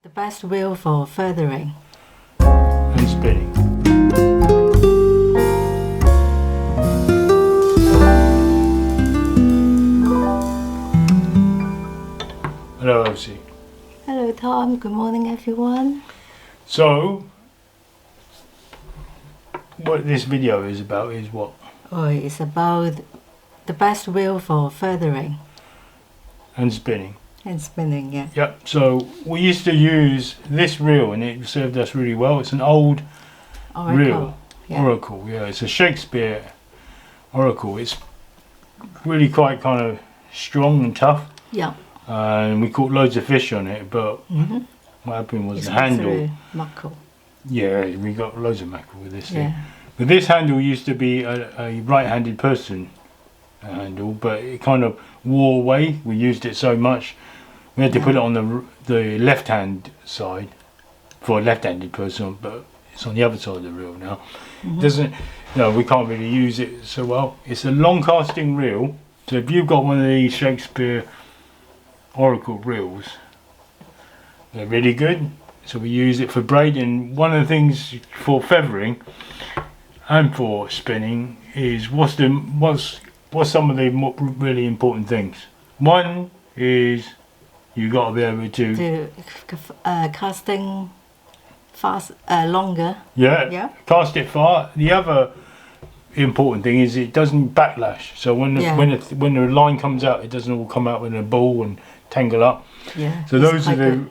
The best wheel for feathering and spinning. Hello, Elsie. Hello Tom, good morning everyone. So, what this video is about is what? Oh, it's about the best wheel for feathering And spinning. and spinning, yeah. Yep, so we used to use this reel and it served us really well. It's an old Oracle. reel. Yeah. Oracle, yeah, it's a Shakespear Oracle. It's really quite kind of strong and tough. Yeah. And we caught loads of fish on it, but what happened was It's the handle. through Mackerel. Yeah, we got loads of mackerel with this thing. Yeah. But this handle used to be a right-handed person handle, but it kind of wore away. We used it so much, we had to put it on the left-hand side for a left-handed person, but it's on the other side of the reel now. Doesn't, no, we can't really use it so well. It's a long-casting reel, so if you've got one of these Shakespeare Oracle reels, they're really good. So we use it for braiding. One of the things for feathering and for spinning is what's some of the really important things. One is you got to be able to Casting fast, longer. yeah, cast it far. The other important thing is it doesn't backlash. So when the line comes out, it doesn't all come out with a ball and tangle up. Yeah. So those are the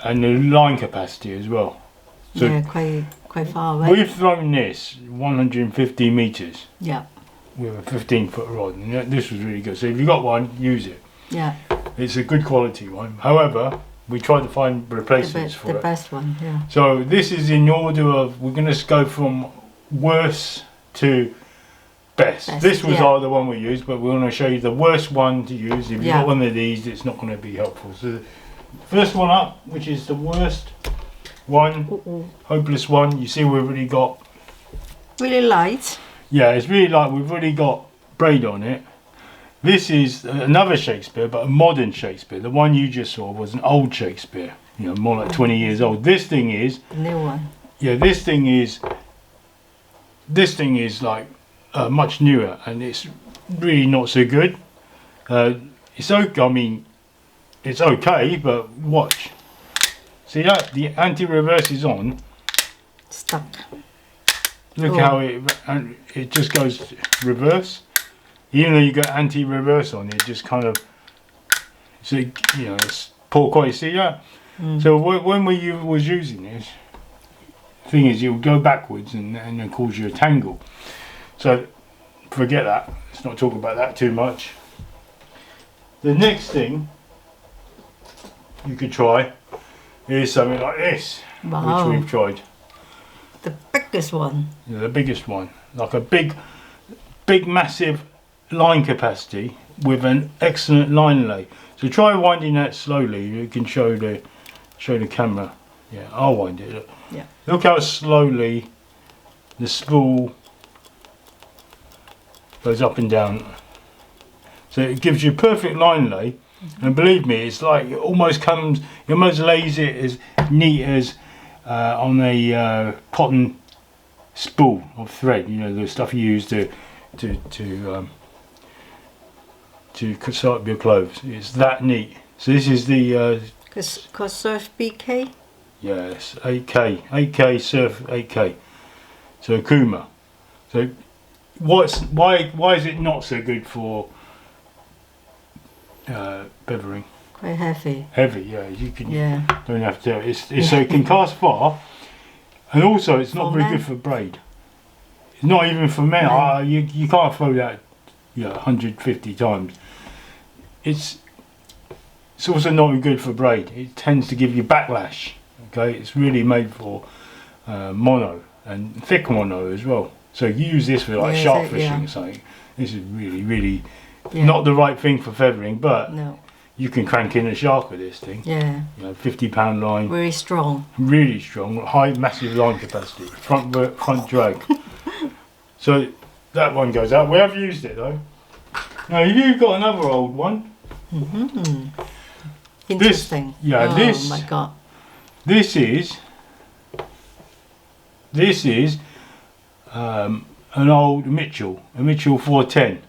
and the line capacity as well. So yeah, quite far away. we've thrown this 150 meters. Yeah. With a 15-foot rod, and this was really good. So if you got one, use it. Yeah. It's a good quality one. However, we tried to find replacements for The it. best one, yeah. So this is in order of, we're going to go from worst to best. This was the one we used, but we're going to show you the worst one to use. If you've got one of these, it's not going to be helpful. So the first one up, which is the worst one, hopeless one. You see we've already got... Really light. Yeah, it's really like we've already got braid on it. This is another Shakespeare, but a modern Shakespeare. The one you just saw was an old Shakespeare, you know, more like 20 years old. This thing is... The new one. Yeah, this thing is like much newer, and it's really not so good. It's okay, I mean, it's okay, but watch. See that? The anti-reverse is on. Stuck. Look how it just goes reverse. Even though you got anti-reverse on, it just kind of, so you know, it's poor quality. See that? So when we was using this, thing is, you'll go backwards and it cause you a tangle. So forget that. Let's not talk about that too much. The next thing you could try is something like this, which we've tried. The biggest one. Yeah, the biggest one, like a big, massive line capacity with an excellent line lay. So try winding that slowly. You can show the camera. Yeah, I'll wind it. Look. Yeah. Look how slowly the spool goes up and down. So it gives you perfect line lay, and believe me, it's like it almost lays it as neat as on a cotton spool of thread. You know, the stuff you use to cut up your clothes. It's that neat. So this is the Okuma Surf BK. yes, 8K Surf 8K. So Okuma. So why is it not so good for feathering? Quite heavy. Heavy, yeah. You can don't have to. It's so it can cast far, and also it's not very good for braid. It's not even for men. You can't throw that 150 times. It's also not good for braid. It tends to give you backlash. Okay, it's really made for mono and thick mono as well. So you use this for like shark fishing or something. This is really not the right thing for feathering, but you can crank in a shark with this thing. Yeah. You know, 50-pound line. Very strong. Really strong, high, massive line capacity. Front drag. So that one goes out. We have used it though. Now you've got another old one. Interesting. This, oh my god. This is an old Michell, a Michell 410,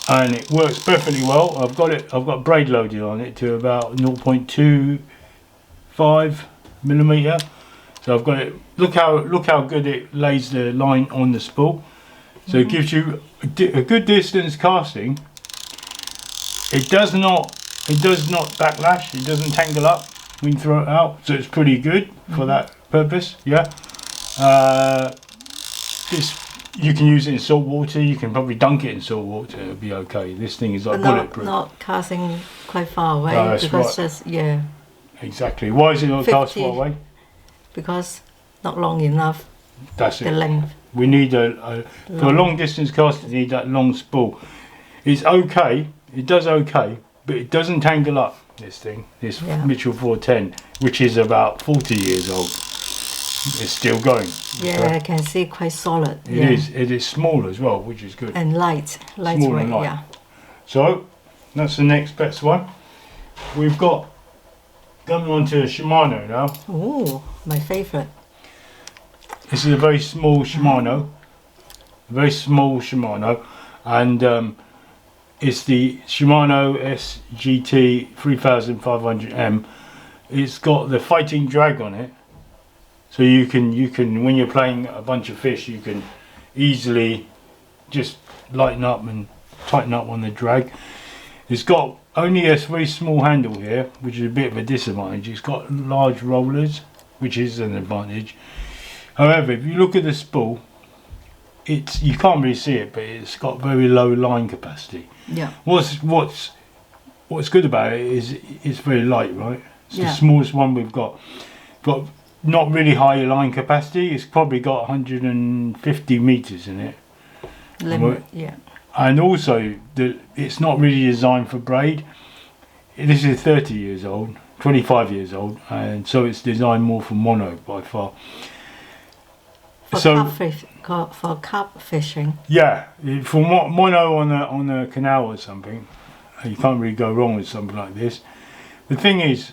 and it works perfectly well. I've got braid loaded on it to about 0.25 millimeter. So I've got it. Look how good it lays the line on the spool. So it gives you a good distance casting. It does not backlash. It doesn't tangle up when you throw it out. So it's pretty good for that purpose. Yeah. This, you can use it in salt water. You can probably dunk it in salt water. It'll be okay. This thing is like bulletproof. Not casting quite far away, No, because right. just, yeah. Exactly. Why is it not cast far away? Because not long enough. That's it. The length. We need for a long distance cast. You need that long spool. It's okay. It does okay, but it doesn't tangle up. This thing, this Michell 410, which is about 40 years old. It's still going. Yeah, okay. I can see quite solid. It is. It is small as well, which is good. And lightweight. Light. Yeah. So that's the next best one. We've got coming on to Shimano now. Ooh, my favorite. This is a very small Shimano. And it's the Shimano SGT 3500M. It's got the fighting drag on it. So you can when you're playing a bunch of fish, you can easily just lighten up and tighten up on the drag. It's got only a very small handle here, which is a bit of a disadvantage. It's got large rollers, which is an advantage. However, if you look at the spool, you can't really see it, but it's got very low line capacity. Yeah. What's good about it is it's very light, right? It's the smallest one we've got. Got not really high line capacity. It's probably got 150 meters in it. Yeah. And also, it's not really designed for braid. This is 30 years old, 25 years old, and so it's designed more for mono by far. For carp fishing. Yeah, for mono on a canal or something, you can't really go wrong with something like this. The thing is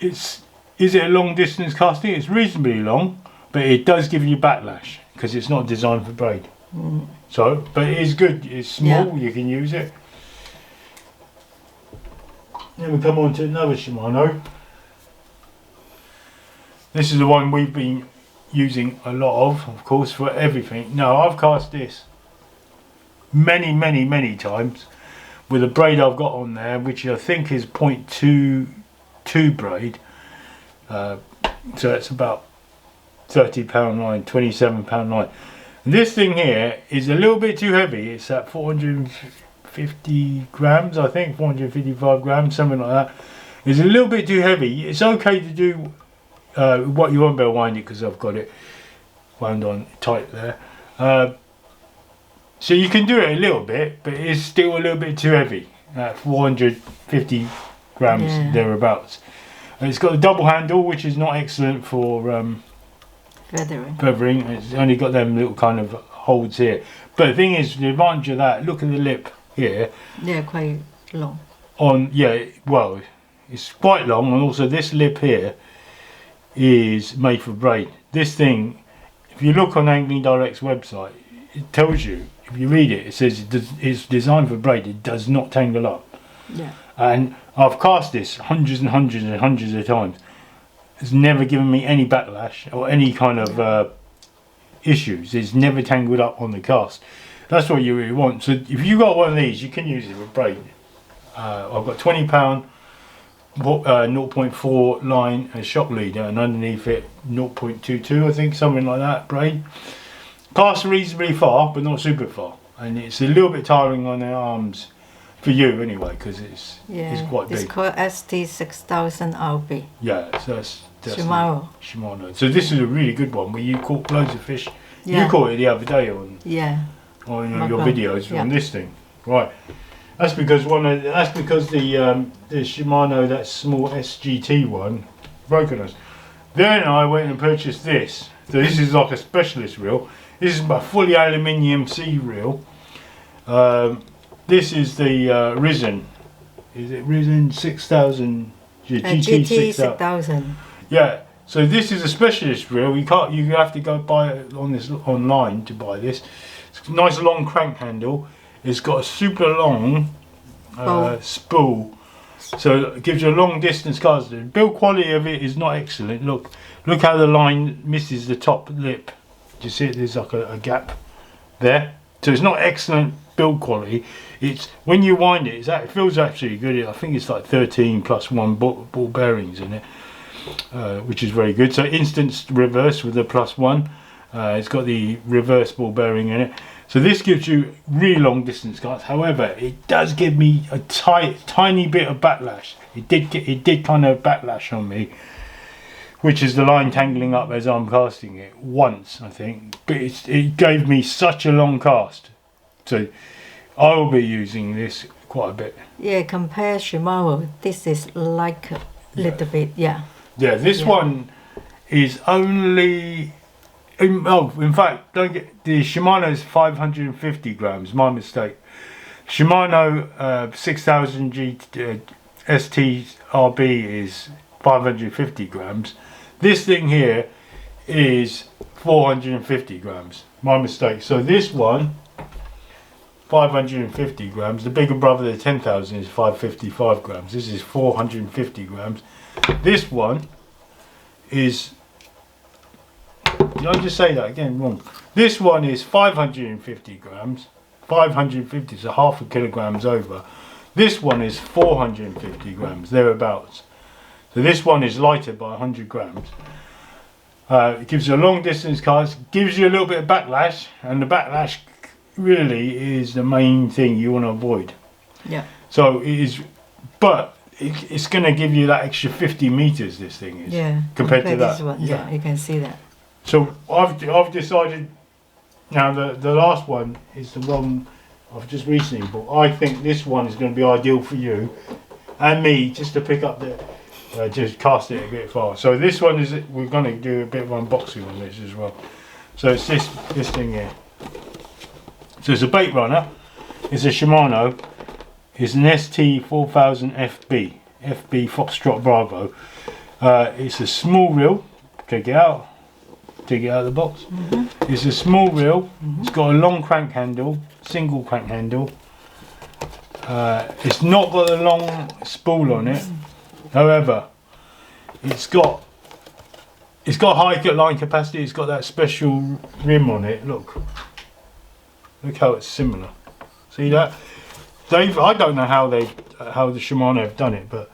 it a long distance casting? It's reasonably long, but it does give you backlash because it's not designed for braid. So, but it is good. It's small. You can use it. Then we come on to another Shimano. This is the one we've been using a lot of course, for everything. Now, I've cast this many times with a braid I've got on there, which I think is 0.22 braid. So it's about £30 line, £27 line. And this thing here is a little bit too heavy. It's at 450 grams, I think, 455 grams, something like that. It's a little bit too heavy. It's okay to do what you won't be able to wind it because I've got it wound on tight there. So you can do it a little bit, but it's still a little bit too heavy at 450 grams thereabouts. And it's got a double handle, which is not excellent for feathering. It's only got them little kind of holds here. But the thing is, the advantage of that, look at the lip here. Yeah, quite long. Well, it's quite long, and also this lip here is made for braid. This thing, if you look on Angling Direct's website, it tells you, if you read it, it says it's designed for braid. It does not tangle up. Yeah. And I've cast this hundreds of times. It's never given me any backlash or any kind of issues. It's never tangled up on the cast. That's what you really want. So if you got one of these, you can use it with braid. I've got £20 0.4 line and shock leader, and underneath it 0.22, I think, something like that, braid. Cast reasonably far, but not super far, and it's a little bit tiring on the arms for you anyway, because it's quite big. It's called ST 6000 RB. Yeah, so that's Shimano. So this is a really good one where you caught loads of fish. You caught it the other day on your videos on this thing, right? That's because the Shimano, that small SGT one, broken us. Then I went and purchased this. So this is like a specialist reel. This is a fully aluminium C reel. This is the Risn. Is it Risn 6000 Your GT GT 6000. Yeah. So this is a specialist reel. You can't. You have to go buy it on this online to buy this. It's a nice long crank handle. It's got a super long spool, so it gives you a long distance cast. The build quality of it is not excellent. Look how the line misses the top lip. Do you see it? There's like a gap there. So it's not excellent build quality. It's when you wind it, it feels actually good. I think it's like 13 plus 1 ball bearings in it, which is very good. So instant reverse with the +1. It's got the reverse ball bearing in it. So this gives you really long distance cuts. However, it does give me a tiny bit of backlash. It did kind of backlash on me, which is the line tangling up as I'm casting it once, I think. But it gave me such a long cast. So I will be using this quite a bit. Yeah, compare Shimano, this is like a little bit, yeah. Yeah, this one is only... in fact, don't get the Shimano's 550 grams. My mistake. Shimano 6000 GT ST RB is 550 grams. This thing here is 450 grams. My mistake. So this one, 550 grams. The bigger brother, the 10,000, is 555 grams. This is 450 grams. This one is... Did I just say that again wrong? This one is 550 grams. 550, so half a kilograms over. This one is 450 grams, thereabouts. So this one is lighter by 100 grams. It gives you a long distance cast, gives you a little bit of backlash, and the backlash really is the main thing you want to avoid. Yeah. So it is, but it's going to give you that extra 50 meters. This thing is, compared to that. This one. Yeah, you can see that. So I've decided now the last one is the one I've just recently bought. I think this one is going to be ideal for you and me, just to pick up the just cast it a bit far. So this one is, we're going to do a bit of unboxing on this as well. So it's this thing here. So it's a bait runner. It's a Shimano. It's an ST 4000 FB Foxtrot Bravo. It's a small reel. Take it out of the box. It's a small reel. It's got a long crank handle, single crank handle. It's not got a long spool on it. However, it's got high line capacity. It's got that special rim on it. Look how it's similar. See that? I don't know how the Shimano have done it, but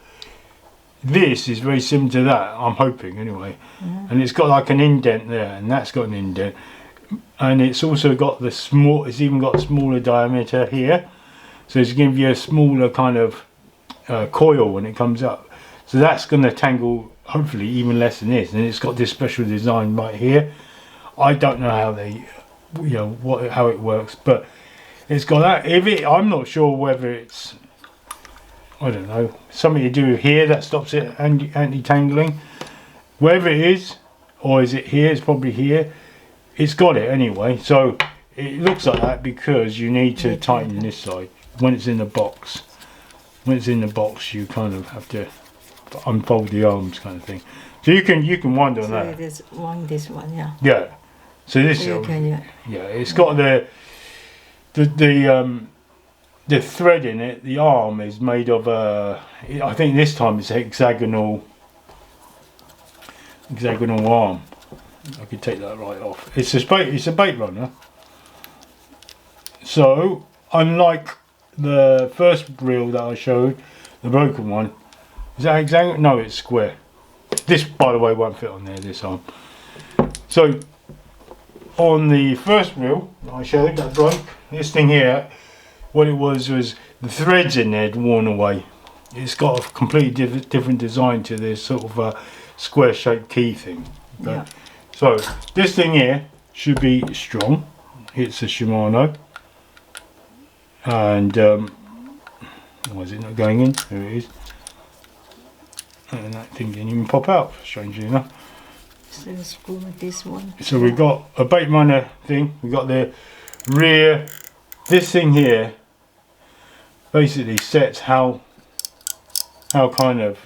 this is very similar to that, I'm hoping anyway. And it's got like an indent there, and that's got an indent, and it's also got it's even got a smaller diameter here, so it's going to give you a smaller kind of coil when it comes up, so that's going to tangle hopefully even less than this. And it's got this special design right here. I don't know how they, how it works, but it's got that. I'm not sure whether it's, I don't know, something to do here that stops it anti-tangling. Wherever it is, or is it here? It's probably here. It's got it anyway. So it looks like that because you need to tighten this side when it's in the box. When it's in the box, you kind of have to unfold the arms, kind of thing. So you can wind on that. This one, yeah. Yeah. So this, it's got the thread in it. The arm is made of I think this time it's hexagonal arm. I could take that right off. It's a bait runner. So unlike the first reel that I showed, the broken one, is that hexagonal? No, it's square. This, by the way, won't fit on there, this arm. So on the first reel I showed that broke, this thing here, what it was the threads in there had worn away. It's got a completely different design to this sort of a square shaped key thing. Okay? Yeah. So this thing here should be strong. It's a Shimano, and why is it not going in? There it is. And that thing didn't even pop out, strangely enough. So screw with this one. So we've got a bait runner thing. We've got the rear. This thing here basically sets how kind of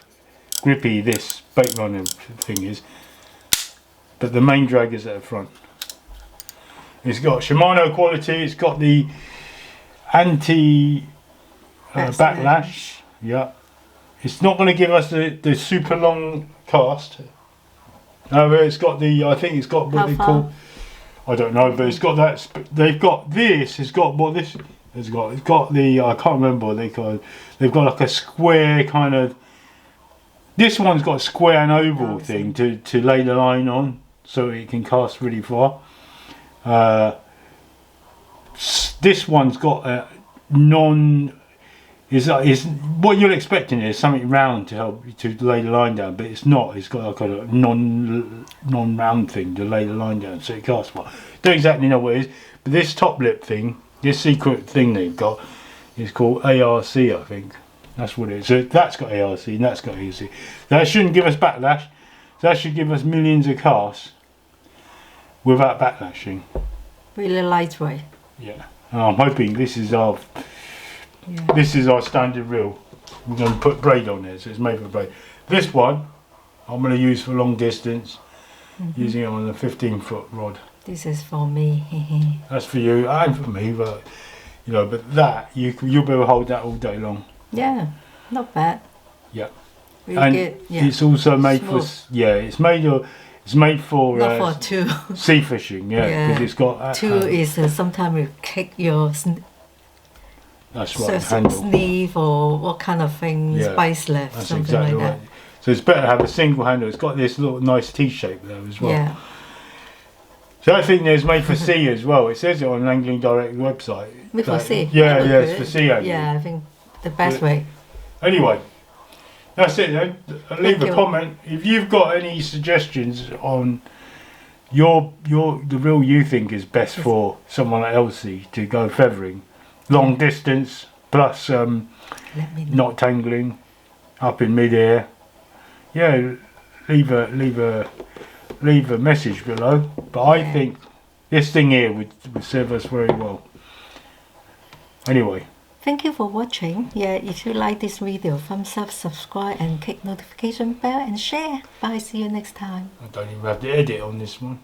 grippy this bait runner thing is, but the main drag is at the front. It's got Shimano quality. It's got the anti backlash. Yeah, it's not going to give us the super long cast. No, but it's got the. I think it's got what they call. I don't know, but it's got that. They've got this. It's got what this. It's got the. I can't remember what they call it. They've got like a square kind of. This one's got a square and oval thing to lay the line on, so it can cast really far. This one's got a is what you're expecting is something round to help you to lay the line down, but it's not. It's got like a non-round thing to lay the line down, so it casts well. Don't exactly know what it is, but this top lip thing, this secret thing they've got, is called ARC, I think. That's what it is. So that's got ARC and that's got ARC. That shouldn't give us backlash. That should give us millions of casts without backlashing. Really lightweight. Yeah. And I'm hoping this is our standard reel. We're going to put braid on there, so it's made for braid. This one I'm going to use for long distance, using it on a 15-foot rod. This is for me. That's for you and for me, but you know, but that you'll be able to hold that all day long. Yeah, not bad. Yeah. Really And good. Yeah. it's also made Smooth. for it's made for Not for two. sea fishing, because it's got two is sometimes you kick your that's right, handle. sleeve or what kind of thing, Yeah, spice left, that's something exactly like right. So it's better to have a single handle. It's got this little nice T shape there as that. well. Yeah. So I think there's made for sea as well. It says it on an Angling Direct website. Made for sea. Yeah, Look it's good. for sea angling. Yeah, I think the best way. Anyway, that's it then. Leave Thank a you. comment if you've got any suggestions on the reel you think is best for someone at Elsie to go feathering, long distance plus Let me know. not tangling, up in mid-air. Yeah, leave a message below. But I think this thing here would serve us very well. Anyway. Thank you for watching. Yeah, if you like this video, thumbs up, subscribe and click notification bell and share. Bye, see you next time. I don't even have to edit on this one.